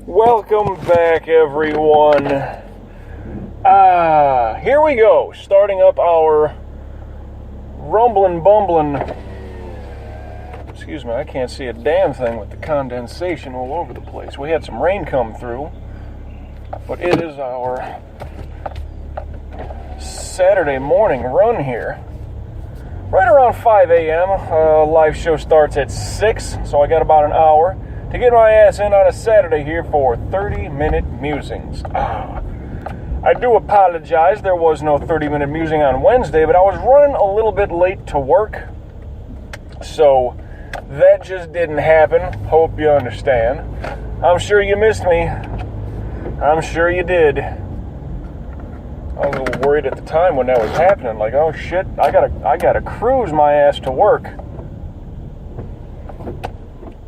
Welcome back, everyone. Here we go, starting up our bumbling. Excuse me, I can't see a damn thing with the condensation all over the place. We had some rain come through, but it is our Saturday morning run here. Right around 5 a.m. Live show starts at 6, so I got about an hour to get my ass in on a Saturday here for 30-minute musings. I do apologize, there was no 30-minute musing on Wednesday, but I was running a little bit late to work, so that just didn't happen. Hope you understand. I'm sure you missed me. I'm sure you did. I was a little worried at the time when that was happening, like, oh shit, I gotta cruise my ass to work.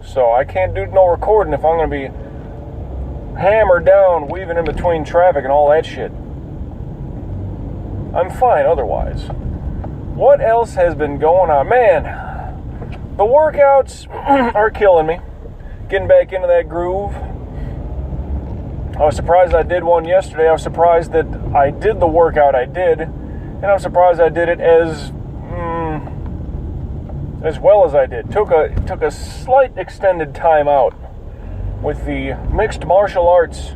So I can't do no recording if I'm going to be hammered down, weaving in between traffic and all that shit. I'm fine otherwise. What else has been going on? Man, the workouts are killing me. Getting back into that groove. I was surprised I did one yesterday. I was surprised that I did the workout I did. And I'm surprised I did it as well as I did. Took a slight extended time out with the mixed martial arts,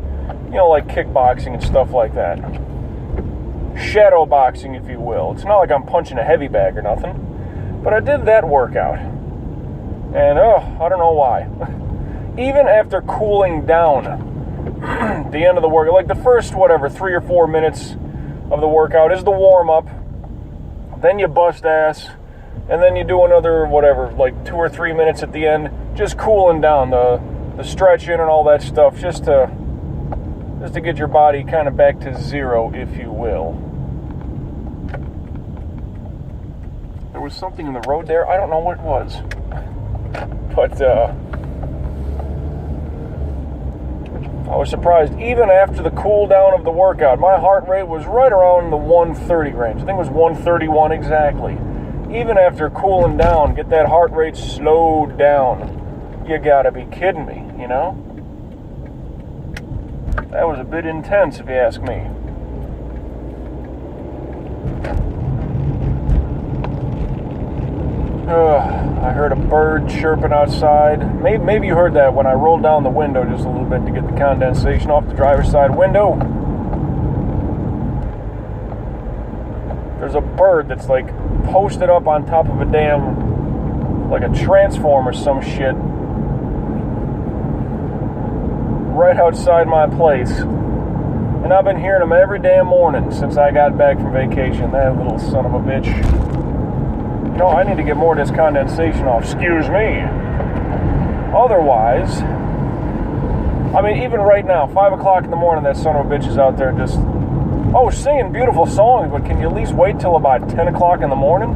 like kickboxing and stuff like that. Shadow boxing, if you will. It's not like I'm punching a heavy bag or nothing, but I did that workout. And I don't know why. Even after cooling down the end of the workout, like the first 3 or 4 minutes of the workout is the warm-up, then you bust ass, and then you do another, 2 or 3 minutes at the end, just cooling down, the stretching and all that stuff, just to get your body kind of back to zero, if you will. There was something in the road there. I don't know what it was. But, I was surprised. Even after the cool down of the workout, my heart rate was right around the 130 range. I think it was 131 exactly. Even after cooling down, get that heart rate slowed down. You gotta be kidding me, That was a bit intense, if you ask me. I heard a bird chirping outside. Maybe you heard that when I rolled down the window just a little bit to get the condensation off the driver's side window. There's a bird that's posted up on top of a damn, like a transformer or some shit, right outside my place. And I've been hearing them every damn morning since I got back from vacation. That little son of a bitch. I need to get more of this condensation off. Excuse me. Otherwise, even right now, 5 o'clock in the morning, that son of a bitch is out there just, singing beautiful songs, but can you at least wait till about 10 o'clock in the morning?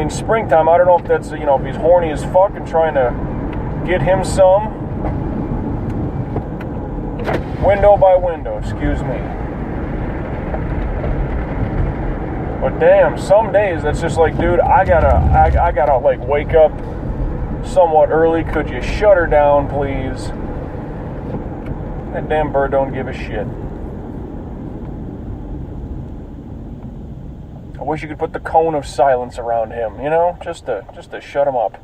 Springtime, I don't know if that's, if he's horny as fuck and trying to get him some. Window by window, excuse me. But damn, some days that's just like, dude, I gotta wake up somewhat early. Could you shut her down, please? That damn bird don't give a shit. I wish you could put the cone of silence around him, just to shut him up.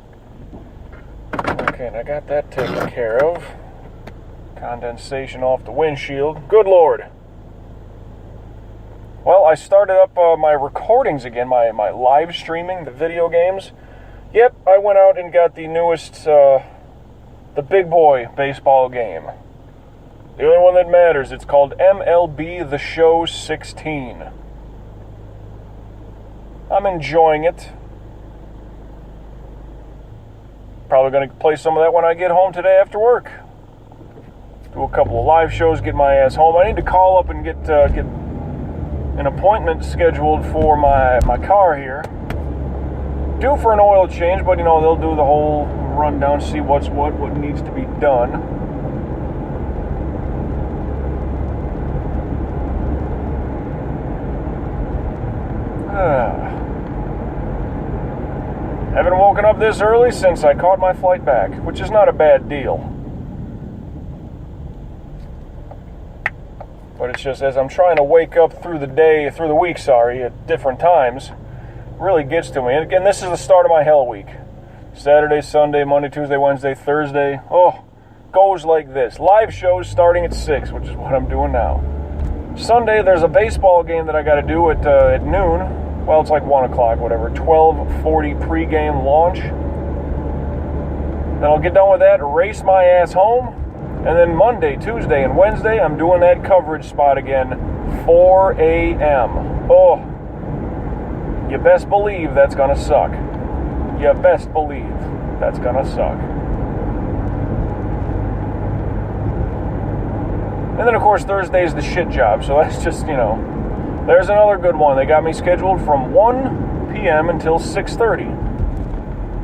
Okay, and I got that taken care of. Condensation off the windshield. Good Lord. Well, I started up my recordings again, my live streaming, the video games. Yep, I went out and got the newest, the big boy baseball game. The only one that matters. It's called MLB The Show 16. I'm enjoying it. Probably going to play some of that when I get home today after work. Do a couple of live shows, get my ass home. I need to call up and get an appointment scheduled for my car here. Due for an oil change, but they'll do the whole rundown, see what needs to be done. Haven't woken up this early since I caught my flight back, which is not a bad deal. But it's just as I'm trying to wake up through the week, at different times, really gets to me. And again, this is the start of my hell week. Saturday, Sunday, Monday, Tuesday, Wednesday, Thursday. Oh, goes like this. Live shows starting at 6, which is what I'm doing now. Sunday, there's a baseball game that I got to do at noon. Well, it's like 1 o'clock, whatever. 12:40 pregame launch. Then I'll get done with that, race my ass home. And then Monday, Tuesday, and Wednesday, I'm doing that coverage spot again, 4 a.m. Oh, you best believe that's going to suck. You best believe that's going to suck. And then, of course, Thursday's the shit job, so that's just, there's another good one. They got me scheduled from 1 p.m. until 6:30.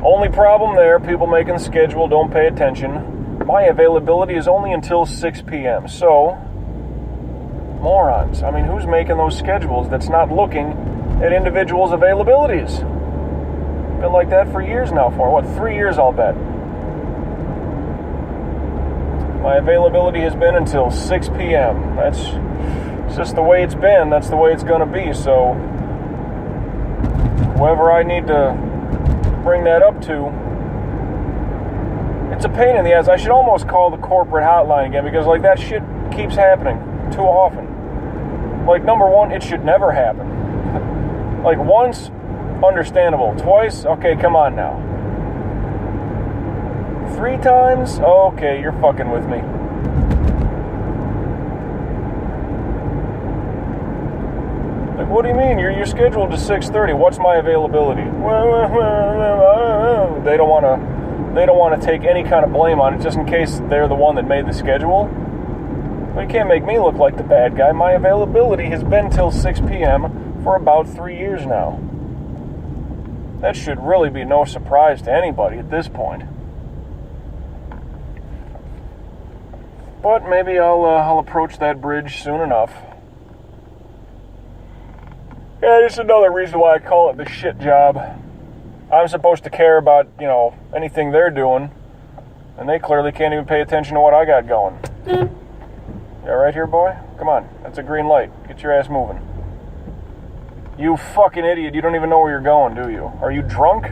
Only problem there, people making the schedule don't pay attention. My availability is only until 6 p.m., so, morons. I mean, who's making those schedules that's not looking at individuals' availabilities? Been like that for years now, 3 years, I'll bet. My availability has been until 6 p.m. That's just the way it's been. That's the way it's going to be. So, whoever I need to bring that up to, it's a pain in the ass. I should almost call the corporate hotline again because, that shit keeps happening too often. Number one, it should never happen. Once, understandable. Twice, okay, come on now. 3 times? Okay, you're fucking with me. What do you mean? You're scheduled to 6:30. What's my availability? They don't want to take any kind of blame on it, just in case they're the one that made the schedule. But you can't make me look like the bad guy. My availability has been till 6 p.m. for about 3 years now. That should really be no surprise to anybody at this point. But maybe I'll approach that bridge soon enough. Yeah, it's another reason why I call it the shit job. I'm supposed to care about, anything they're doing, and they clearly can't even pay attention to what I got going. You all right here, boy? Come on, that's a green light. Get your ass moving. You fucking idiot, you don't even know where you're going, do you? Are you drunk?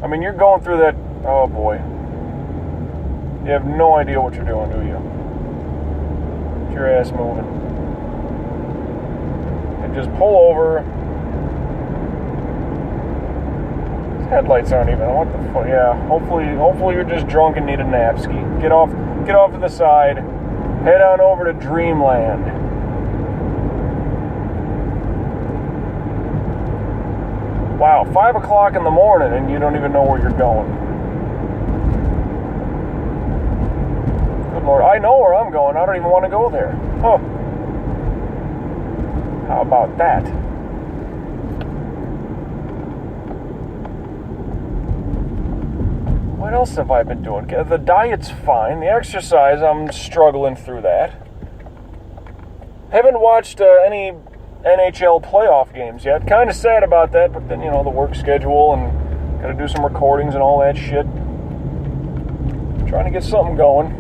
I mean, you're going through that... Oh, boy. You have no idea what you're doing, do you? Get your ass moving. And just pull over. These headlights aren't even... What the fuck? Yeah, hopefully you're just drunk and need a nap ski. Get off to the side. Head on over to Dreamland. Wow, 5 o'clock in the morning and you don't even know where you're going. Good Lord, I know where I'm going. I don't even want to go there. Huh. How about that? What else have I been doing? The diet's fine. The exercise, I'm struggling through that. Haven't watched any NHL playoff games yet. Kind of sad about that, but then, the work schedule and got to do some recordings and all that shit. Trying to get something going.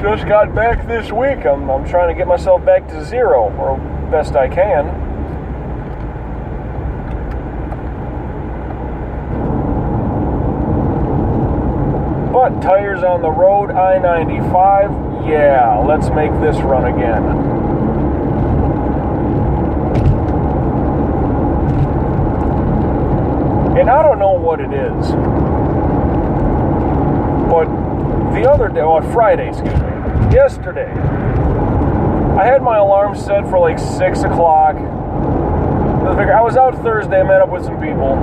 Just got back this week. I'm trying to get myself back to zero, or best I can. But tires on the road, I-95, yeah, let's make this run again. And I don't know what it is, but the other day, Friday, yesterday, I had my alarm set for 6 o'clock. I was out Thursday, I met up with some people.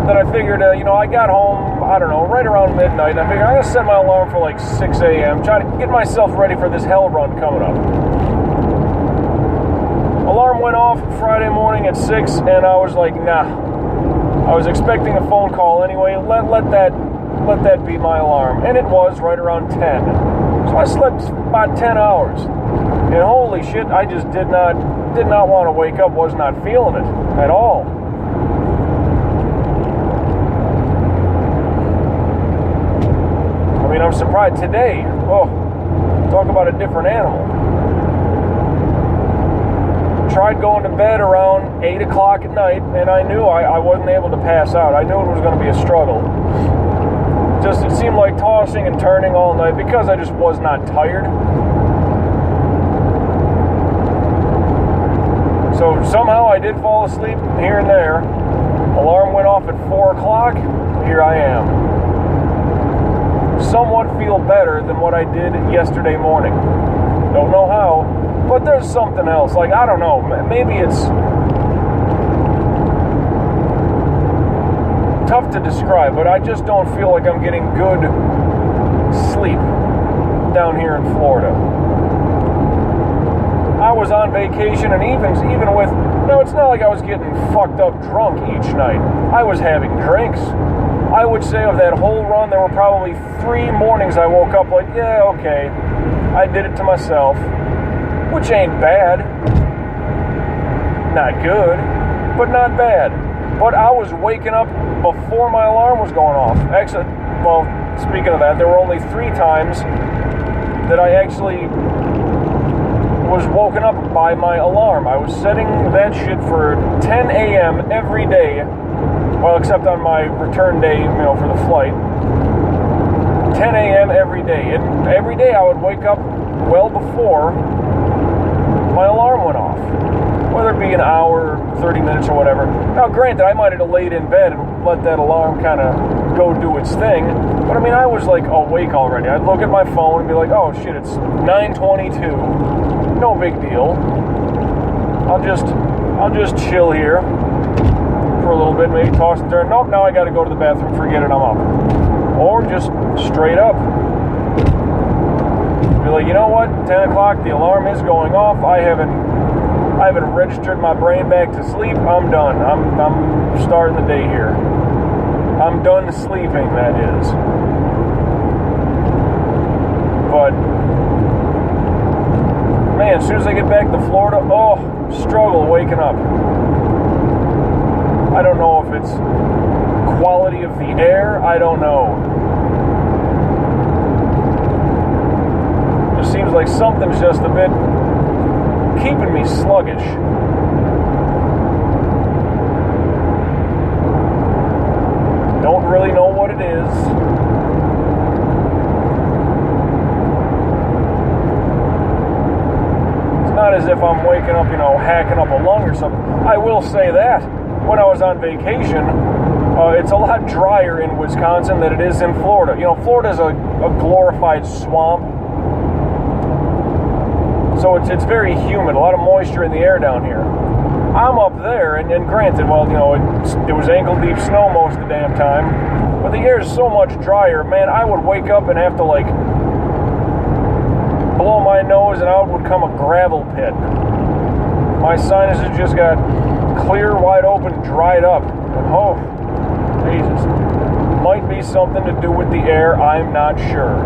Then I figured, I got home, I don't know, right around midnight. I figured I'm going to set my alarm for 6 a.m., try to get myself ready for this hell run coming up. Alarm went off Friday morning at 6, and I was like, nah. I was expecting a phone call anyway. Let that be my alarm. And it was right around 10. So I slept about 10 hours. And holy shit, I just did not want to wake up, was not feeling it at all. mean, I'm surprised today. Oh, talk about a different animal. Tried going to bed around 8 o'clock at night, and I knew I wasn't able to pass out. I knew it was going to be a struggle. Just, it seemed like tossing and turning all night because I just was not tired. So somehow I did fall asleep here and there. Alarm went off at 4 o'clock. Here I am. Somewhat feel better than what I did yesterday morning. Don't know how, but there's something else. Like, I don't know. Maybe it's tough to describe, but I just don't feel like I'm getting good sleep down here in Florida. I was on vacation, and even with, it's not like I was getting fucked up drunk each night. I was having drinks. I would say of that whole run, there were probably 3 mornings I woke up like, yeah, okay, I did it to myself, which ain't bad. Not good, but not bad. But I was waking up before my alarm was going off. Actually, well, speaking of that, there were only 3 times that I actually was woken up by my alarm. I was setting that shit for 10 a.m. every day, well, except on my return day, for the flight. 10 a.m. every day. And every day I would wake up well before my alarm went off. Whether it be an hour, 30 minutes, or whatever. Now, granted, I might have laid in bed and let that alarm kind of go do its thing. But, I was, like, awake already. I'd look at my phone and be like, oh, shit, it's 9:22. No big deal. I'll just chill here for a little bit, maybe toss and turn. Nope, now I got to go to the bathroom. Forget it, I'm up. Or just straight up. Be like, you know what? 10 o'clock, the alarm is going off. I haven't registered my brain back to sleep. I'm done. I'm starting the day here. I'm done sleeping, that is. But, man, as soon as I get back to Florida, struggle waking up. I don't know if it's quality of the air. I don't know. It just seems like something's just a bit keeping me sluggish. Don't really know what it is. It's not as if I'm waking up, hacking up a lung or something. I will say that when I was on vacation, it's a lot drier in Wisconsin than it is in Florida. Florida's a glorified swamp. So it's very humid, a lot of moisture in the air down here. I'm up there, and granted, well, it was ankle-deep snow most of the damn time, but the air is so much drier, man, I would wake up and have to, blow my nose, and out would come a gravel pit. My sinuses just got clear, wide open, dried up. And, Jesus. Might be something to do with the air, I'm not sure.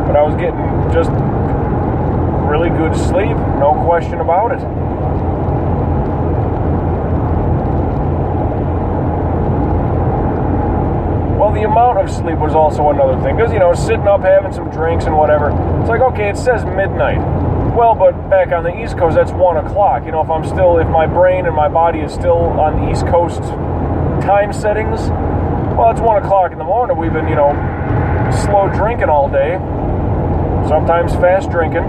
But I was getting just really good sleep, no question about it. Well, the amount of sleep was also another thing, because, sitting up, having some drinks and whatever, it's like, okay, it says midnight. Well, but back on the East Coast, that's 1 o'clock. If my brain and my body is still on the East Coast time settings, well, it's 1 o'clock in the morning. We've been, slow drinking all day. Sometimes fast drinking.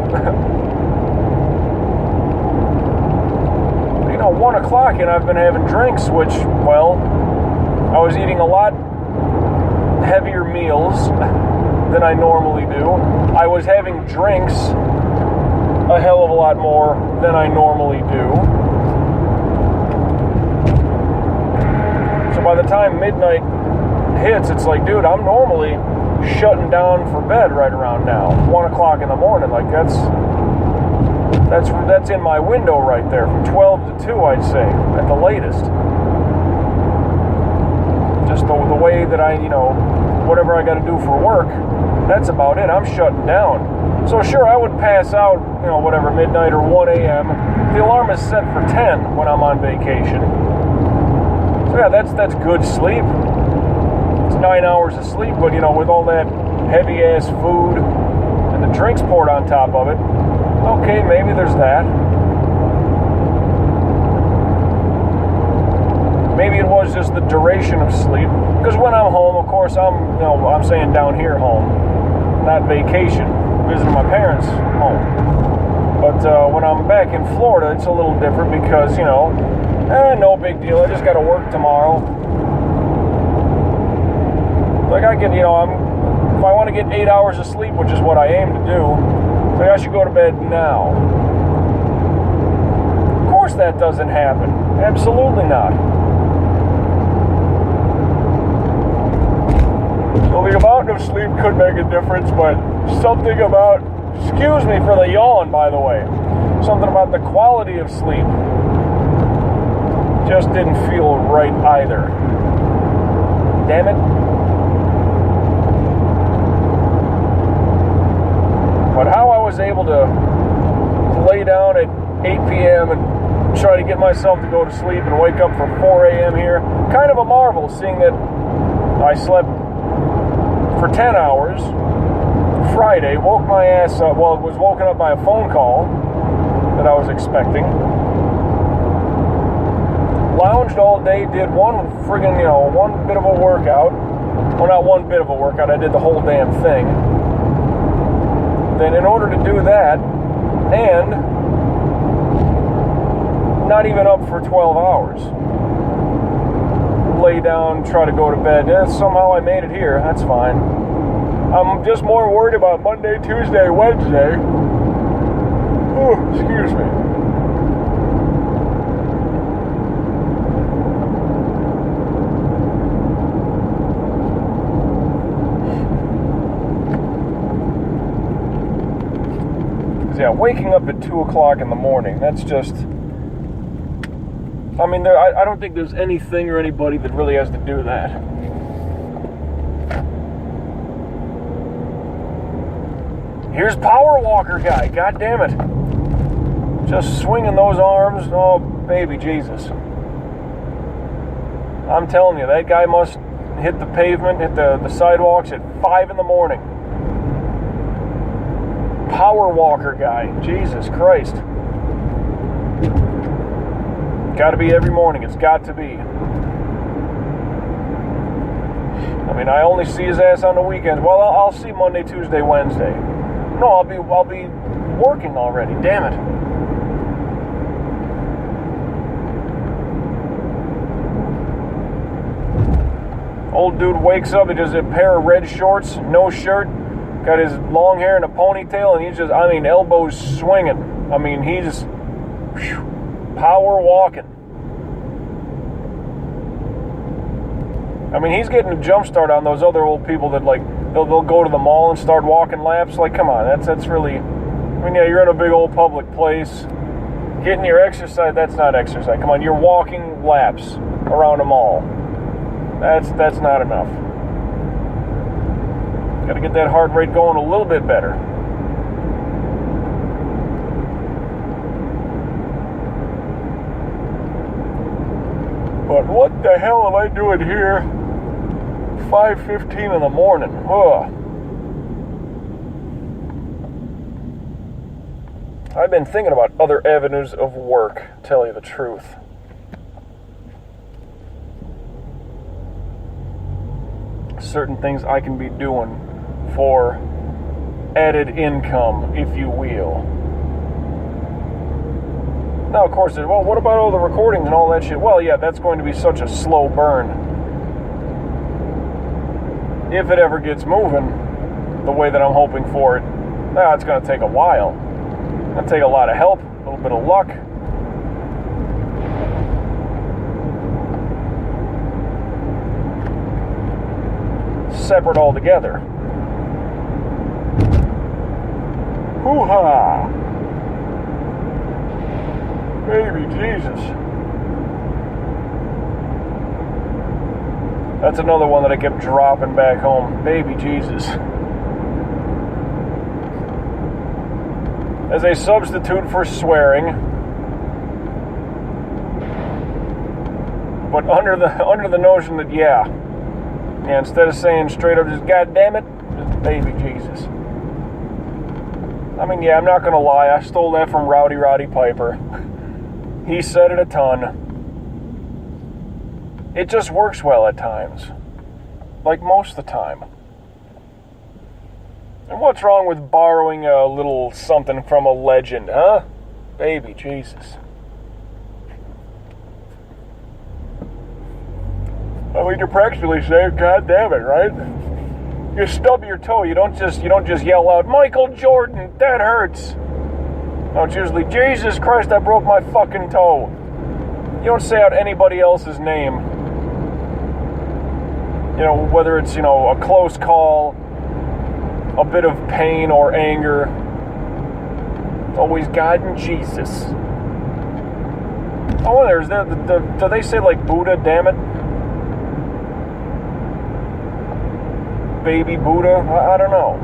1 o'clock and I've been having drinks, which, well, I was eating a lot heavier meals than I normally do. I was having drinks a hell of a lot more than I normally do. So by the time midnight hits, it's like, dude, I'm normally shutting down for bed right around now. 1 o'clock in the morning, like that's in my window right there, from 12 to 2, I'd say, at the latest. Just the way that I, whatever I got to do for work, that's about it. I'm shutting down. So sure, I would pass out, whatever, midnight or 1 a.m. The alarm is set for 10 when I'm on vacation. So yeah, that's good sleep. It's 9 hours of sleep, but with all that heavy ass food and the drinks poured on top of it, okay, maybe there's that. Maybe it was just the duration of sleep. Because when I'm home, of course, I'm saying down here home, not vacation, visiting my parents' home. But when I'm back in Florida, it's a little different because, no big deal. I just got to work tomorrow. Like I can, if I want to get 8 hours of sleep, which is what I aim to do, so I should go to bed now. Of course that doesn't happen. Absolutely not. So the amount of sleep could make a difference, but something about, excuse me for the yawn, by the way, something about the quality of sleep just didn't feel right either. Damn it. But how I was able to lay down at 8 p.m. and try to get myself to go to sleep and wake up for 4 a.m. here, kind of a marvel, seeing that I slept for 10 hours Friday, woke my ass up, was woken up by a phone call that I was expecting. Lounged all day, did one bit of a workout. Well, not one bit of a workout, I did the whole damn thing. Then in order to do that, and not even up for 12 hours, lay down, try to go to bed. Somehow I made it here, that's fine. I'm just more worried about Monday, Tuesday, Wednesday. Oh, excuse me. Yeah, waking up at 2 o'clock in the morning, that's just... I don't think there's anything or anybody that really has to do that. Here's Power Walker guy, god damn it. Just swinging those arms, oh baby Jesus. I'm telling you, that guy must hit the pavement, hit the sidewalks at 5 in the morning. Power Walker guy, Jesus Christ. Got to be every morning. It's got to be. I only see his ass on the weekends. Well, I'll see Monday, Tuesday, Wednesday. No, I'll be working already. Damn it. Old dude wakes up. He just a pair of red shorts, no shirt, got his long hair in a ponytail, and he's just, elbows swinging. He's power walking. He's getting a jump start on those other old people that, they'll go to the mall and start walking laps. Come on, that's really... yeah, you're in a big old public place. Getting your exercise, that's not exercise. Come on, you're walking laps around a mall. That's not enough. Got to get that heart rate going a little bit better. But what the hell am I doing here? 5:15 in the morning. Ugh. I've been thinking about other avenues of work, to tell you the truth. Certain things I can be doing for added income, if you will. Now, of course, what about all the recordings and all that shit? Well, yeah, that's going to be such a slow burn. If it ever gets moving the way that I'm hoping for it, it's going to take a while. It's going to take a lot of help, a little bit of luck. Separate altogether. Hoo-ha! Baby Jesus. That's another one that I kept dropping back home. Baby Jesus. As a substitute for swearing, But under the notion that, yeah, instead of saying straight up, just God damn it, just baby Jesus. I mean, yeah, I'm not going to lie. I stole that from Rowdy Roddy Piper. He said it a ton. It just works well at times. Like most of the time. And what's wrong with borrowing a little something from a legend, huh? Baby Jesus. I mean, you're practically saying, God damn it, right? You stub your toe. You don't just yell out, Michael Jordan, that hurts. No, it's usually, Jesus Christ, I broke my fucking toe. You don't say out anybody else's name. You know, whether it's, a close call, a bit of pain or anger. It's always God and Jesus. I wonder, do they say like Buddha, damn it? Baby Buddha? I don't know.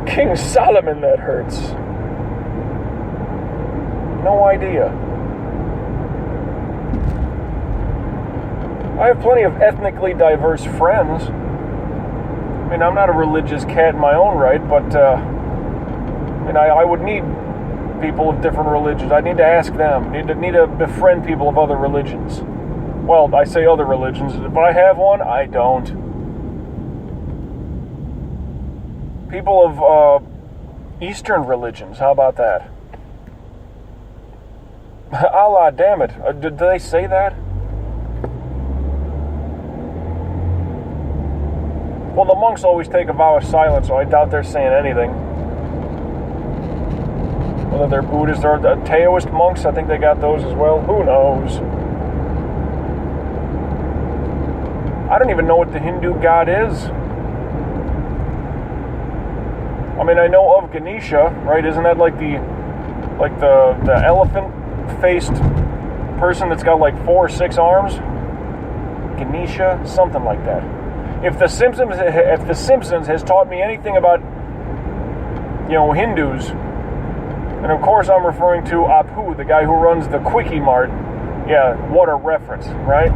King Solomon, that hurts. No idea. I have plenty of ethnically diverse friends. I mean, I'm not a religious cat in my own right, but I would need people of different religions. I need to ask them. Need to befriend people of other religions. Well, I say other religions. If I have one, I don't. People of Eastern religions. How about that? Allah, damn it. Do they say that? Well, the monks always take a vow of silence, so I doubt they're saying anything. Whether they're Buddhist or Taoist monks, I think they got those as well. Who knows? I don't even know what the Hindu god is. I mean, I know of Ganesha, right? Isn't that like the elephant-faced person that's got like 4 or 6 arms? Ganesha, something like that. If the Simpsons has taught me anything about, Hindus, and of course I'm referring to Apu, the guy who runs the Quickie Mart. Yeah, what a reference, right?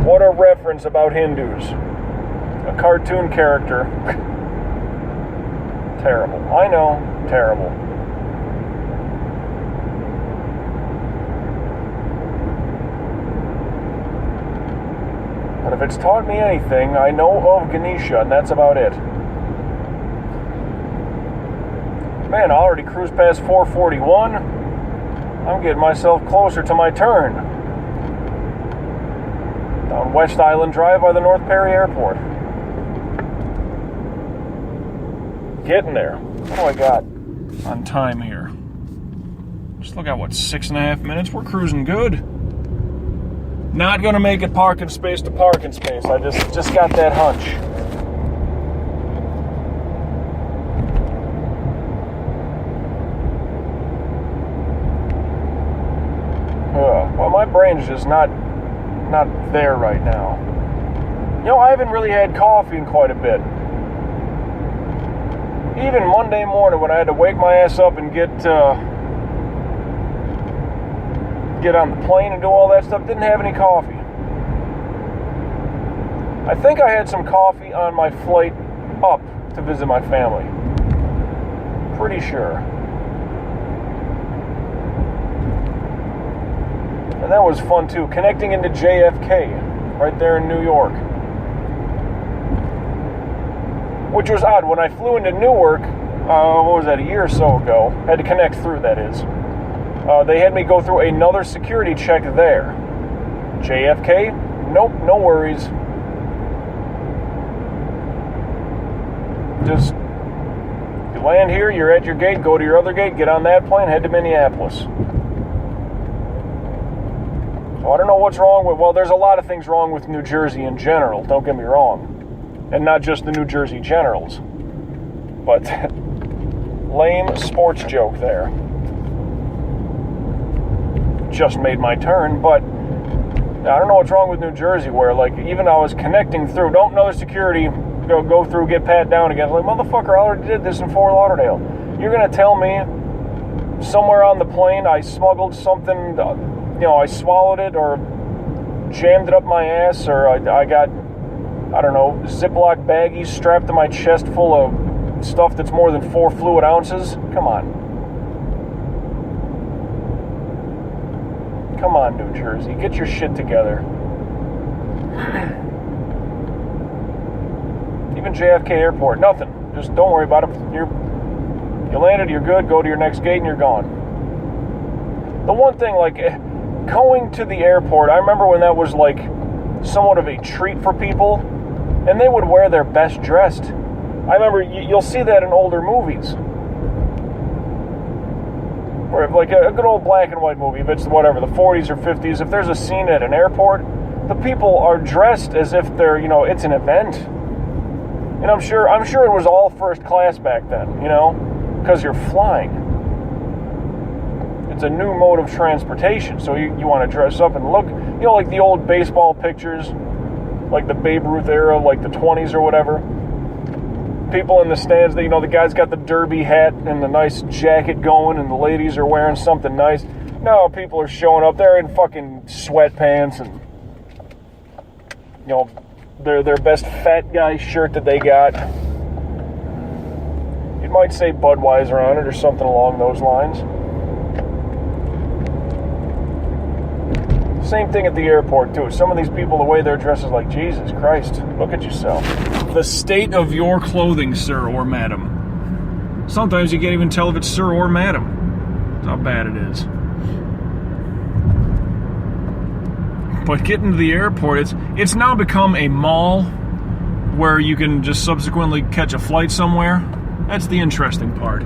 What a reference about Hindus. A cartoon character. Terrible. I know, terrible. But if it's taught me anything, I know of Ganesha, and that's about it. Man, I already cruised past 441. I'm getting myself closer to my turn. Down West Island Drive by the North Perry Airport. Getting there. What do I got on time here? Just look at 6.5 minutes. We're cruising good. Not gonna make it parking space to parking space. I just got that hunch. Well, my brain's just not there right now. I haven't really had coffee in quite a bit. Even Monday morning when I had to wake my ass up and get on the plane and do all that stuff, didn't have any coffee. I think I had some coffee on my flight up to visit my family. Pretty sure. And that was fun too, connecting into JFK, right there in New York. Which was odd. When I flew into Newark, a year or so ago, had to connect through, that is. They had me go through another security check there. JFK? Nope, no worries. Just, you land here, you're at your gate, go to your other gate, get on that plane, head to Minneapolis. So I don't know what's wrong with, there's a lot of things wrong with New Jersey in general, don't get me wrong. And not just the New Jersey Generals. But, lame sports joke there. Just made my turn, but I don't know what's wrong with New Jersey where, even I was connecting through, another security, go through, get pat down again. Motherfucker, I already did this in Fort Lauderdale. You're going to tell me somewhere on the plane I smuggled something, I swallowed it or jammed it up my ass, or I got, I don't know, Ziploc baggies strapped to my chest full of stuff that's more than 4 fluid ounces? Come on. Come on, New Jersey. Get your shit together. Even JFK Airport, nothing. Just don't worry about it. You landed, you're good, go to your next gate, and you're gone. The one thing, like, going to the airport, I remember when that was, like, somewhat of a treat for people, and they would wear their best dressed. I remember, you'll see that in older movies. Or like a good old black and white movie, if it's whatever, the 40s or 50s, if there's a scene at an airport, the people are dressed as if they're, it's an event. And I'm sure it was all first class back then, because you're flying. It's a new mode of transportation, so you want to dress up and look, like the old baseball pictures, like the Babe Ruth era, like the 20s or whatever. People in the stands, the guy's got the derby hat and the nice jacket going, and the ladies are wearing something nice. No, people are showing up there in fucking sweatpants and, their best fat guy shirt that they got. It might say Budweiser on it or something along those lines. Same thing at the airport, too. Some of these people, the way they're dressed is like, Jesus Christ, look at yourself. The state of your clothing, sir or madam. Sometimes you can't even tell if it's sir or madam. That's how bad it is. But getting to the airport, it's now become a mall where you can just subsequently catch a flight somewhere. That's the interesting part.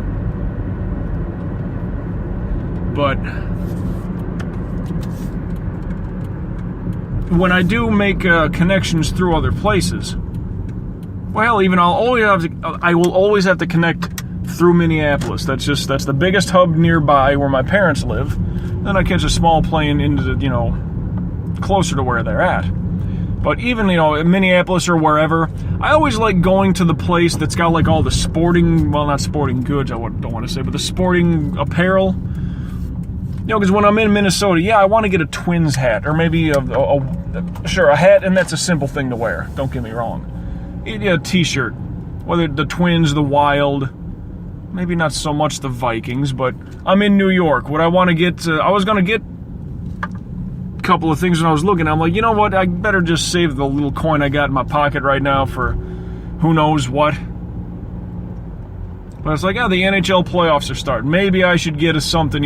But when I do make connections through other places, well, I will always have to connect through Minneapolis. That's the biggest hub nearby where my parents live. Then I catch a small plane into the, closer to where they're at. But even, in Minneapolis or wherever, I always like going to the place that's got like all the sporting, well, not sporting goods, I don't want to say, but the sporting apparel. Because when I'm in Minnesota, I want to get a Twins hat, or maybe a hat, and that's a simple thing to wear. Don't get me wrong. A t-shirt, whether the Twins, the Wild, maybe not so much the Vikings, but I'm in New York. What I want to get, I was going to get a couple of things when I was looking. I'm like, you know what? I better just save the little coin I got in my pocket right now for who knows what. But it's like, the NHL playoffs are starting. Maybe I should get something,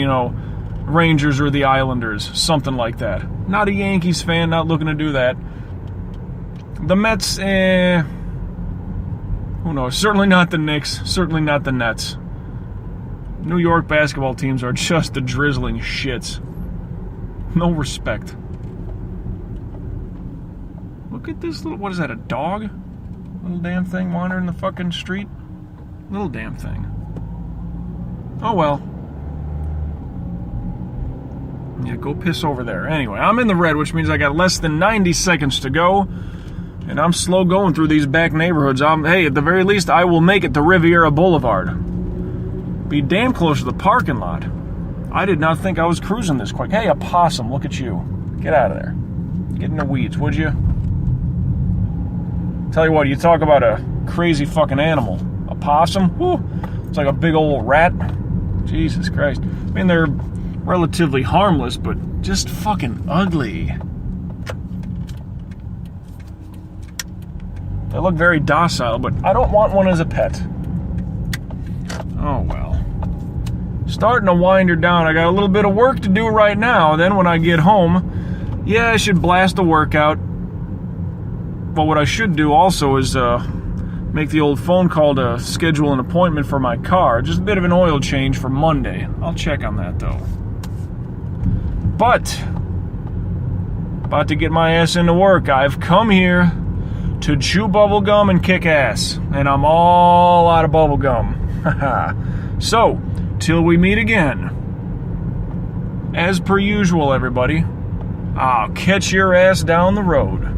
Rangers or the Islanders, something like that. Not a Yankees fan, not looking to do that. The Mets, who knows? Certainly not the Knicks, certainly not the Nets. New York basketball teams are just the drizzling shits. No respect. Look at this little, what is that, a dog? Little damn thing wandering the fucking street? Little damn thing. Oh well. Yeah, go piss over there. Anyway, I'm in the red, which means I got less than 90 seconds to go. And I'm slow going through these back neighborhoods. Hey, at the very least, I will make it to Riviera Boulevard. Be damn close to the parking lot. I did not think I was cruising this quick. Hey, a possum, look at you. Get out of there. Get in the weeds, would you? Tell you what, you talk about a crazy fucking animal. A possum? Whew. It's like a big old rat. Jesus Christ. I mean, they're relatively harmless, but just fucking ugly. They look very docile, but I don't want one as a pet. Oh, well. Starting to wind her down. I got a little bit of work to do right now. Then when I get home, I should blast a workout. But what I should do also is make the old phone call to schedule an appointment for my car. Just a bit of an oil change for Monday. I'll check on that, though. But, about to get my ass into work. I've come here to chew bubble gum and kick ass. And I'm all out of bubble gum. So, till we meet again, as per usual, everybody, I'll catch your ass down the road.